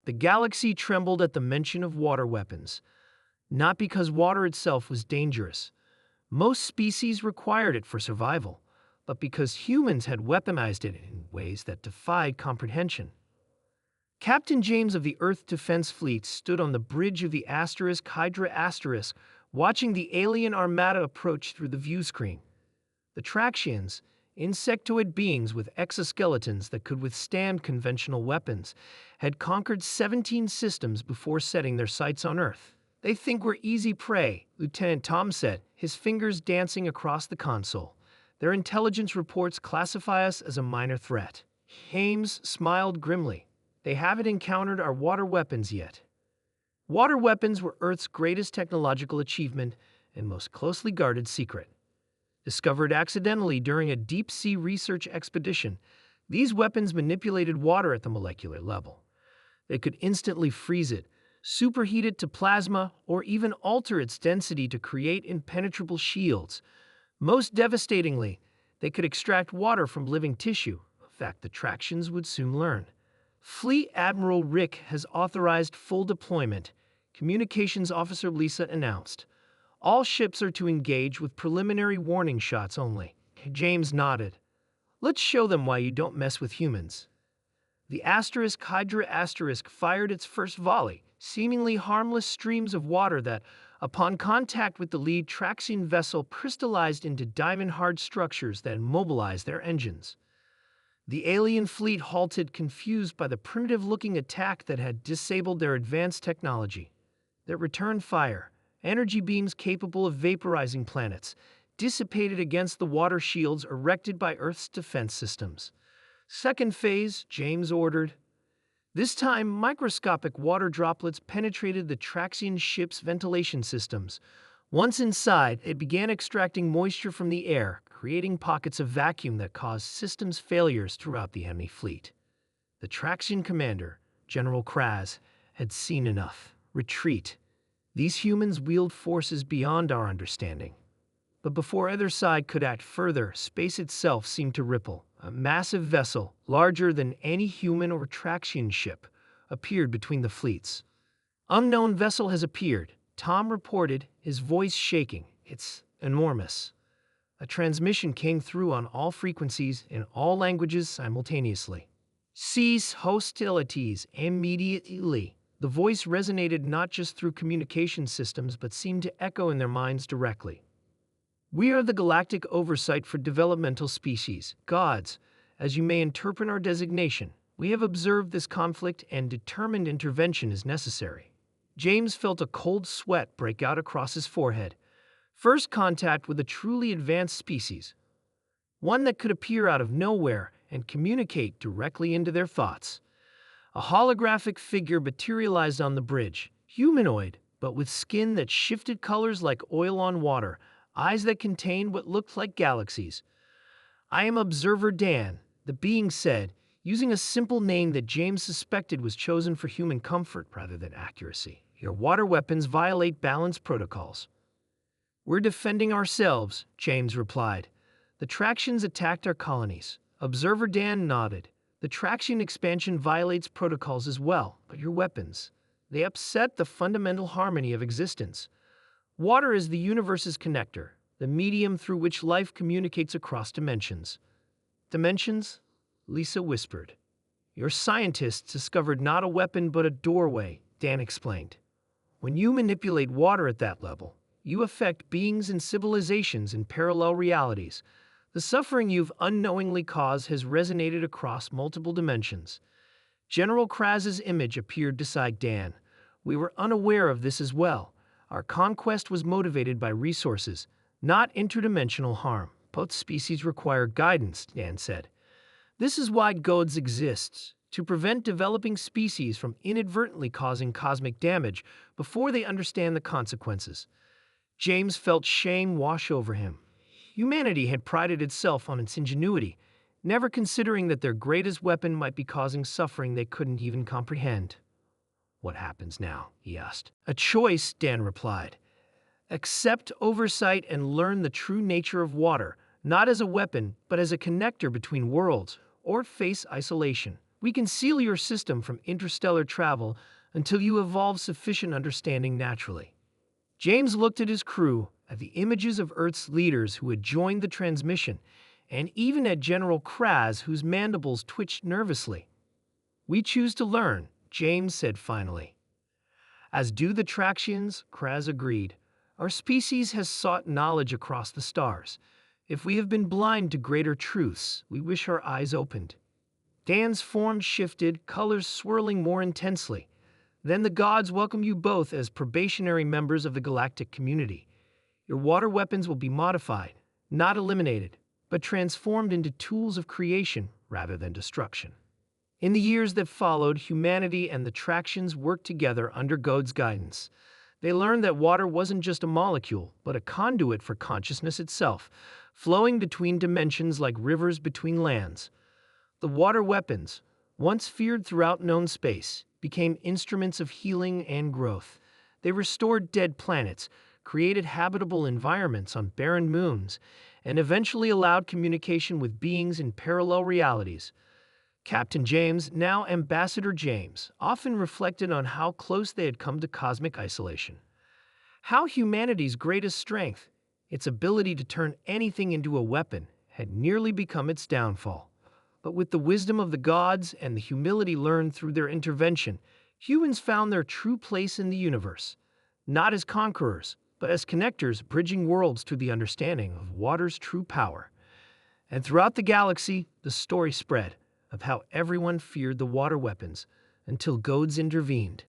The galaxy trembled at the mention of water weapons, not because water itself was dangerous. Most species required it for survival, but because humans had weaponized it in ways that defied comprehension. Captain James of the Earth Defense Fleet stood on the bridge of the Hydra *, watching the alien armada approach through the view screen. The Traxians, insectoid beings with exoskeletons that could withstand conventional weapons, had conquered 17 systems before setting their sights on Earth. "They think we're easy prey," Lieutenant Tom said, his fingers dancing across the console. "Their intelligence reports classify us as a minor threat." James smiled grimly. "They haven't encountered our water weapons yet." Water weapons were Earth's greatest technological achievement and most closely guarded secret. Discovered accidentally during a deep-sea research expedition, these weapons manipulated water at the molecular level. They could instantly freeze it, superheat it to plasma, or even alter its density to create impenetrable shields. Most devastatingly, they could extract water from living tissue, a fact the Traxians would soon learn. Fleet Admiral Rick has authorized full deployment, Communications Officer Lisa announced. All ships are to engage with preliminary warning shots only. James nodded. "Let's show them why you don't mess with humans." The Hydra fired its first volley, seemingly harmless streams of water that, upon contact with the lead Traxian vessel, crystallized into diamond-hard structures that immobilized their engines. The alien fleet halted, confused by the primitive-looking attack that had disabled their advanced technology. Their return fire, energy beams capable of vaporizing planets, dissipated against the water shields erected by Earth's defense systems. "Second phase," James ordered. This time, microscopic water droplets penetrated the Traxian ship's ventilation systems. Once inside, it began extracting moisture from the air, creating pockets of vacuum that caused systems failures throughout the enemy fleet. The Traxian commander, General Kraz, had seen enough. Retreat. These humans wield forces beyond our understanding. But before either side could act further, space itself seemed to ripple. A massive vessel, larger than any human or Traxian ship, appeared between the fleets. "Unknown vessel has appeared," Tom reported, his voice shaking. "It's enormous." A transmission came through on all frequencies in all languages simultaneously. "Cease hostilities immediately." The voice resonated not just through communication systems but seemed to echo in their minds directly. "We are the Galactic Oversight for Developmental Species, gods. As you may interpret our designation, we have observed this conflict and determined intervention is necessary." James felt a cold sweat break out across his forehead. First contact with a truly advanced species, one that could appear out of nowhere and communicate directly into their thoughts. A holographic figure materialized on the bridge, humanoid, but with skin that shifted colors like oil on water, eyes that contained what looked like galaxies. "I am Observer Dan," the being said, using a simple name that James suspected was chosen for human comfort rather than accuracy. "Your water weapons violate balance protocols." "We're defending ourselves," James replied. "The Traxians attacked our colonies." Observer Dan nodded. "The Traxian expansion violates protocols as well, but your weapons, they upset the fundamental harmony of existence. Water is the universe's connector, the medium through which life communicates across dimensions." "Dimensions?" Lisa whispered. "Your scientists discovered not a weapon but a doorway," Dan explained. "When you manipulate water at that level, you affect beings and civilizations in parallel realities. The suffering you've unknowingly caused has resonated across multiple dimensions." General Kraz's image appeared beside Dan. "We were unaware of this as well. Our conquest was motivated by resources, not interdimensional harm. Both species require guidance," Dan said. "This is why gods exist, to prevent developing species from inadvertently causing cosmic damage before they understand the consequences." James felt shame wash over him. Humanity had prided itself on its ingenuity, never considering that their greatest weapon might be causing suffering they couldn't even comprehend. "What happens now?" he asked. "A choice," Dan replied. "Accept oversight and learn the true nature of water, not as a weapon, but as a connector between worlds, or face isolation." We can seal your system from interstellar travel until you evolve sufficient understanding naturally. James looked at his crew, at the images of Earth's leaders who had joined the transmission, and even at General Kraz, whose mandibles twitched nervously. "We choose to learn," James said finally. "As do the Traxians," Kraz agreed. "Our species has sought knowledge across the stars. If we have been blind to greater truths, we wish our eyes opened." Dan's form shifted, colors swirling more intensely. "Then the gods welcome you both as probationary members of the galactic community. Your water weapons will be modified, not eliminated, but transformed into tools of creation rather than destruction." In the years that followed, humanity and the Traxians worked together under God's guidance. They learned that water wasn't just a molecule, but a conduit for consciousness itself, flowing between dimensions like rivers between lands. The water weapons, once feared throughout known space, became instruments of healing and growth. They restored dead planets, created habitable environments on barren moons, and eventually allowed communication with beings in parallel realities. Captain James, now Ambassador James, often reflected on how close they had come to cosmic isolation. How humanity's greatest strength, its ability to turn anything into a weapon, had nearly become its downfall. But with the wisdom of the gods and the humility learned through their intervention, humans found their true place in the universe, not as conquerors, but as connectors bridging worlds to the understanding of water's true power. And throughout the galaxy, the story spread of how everyone feared the water weapons until gods intervened.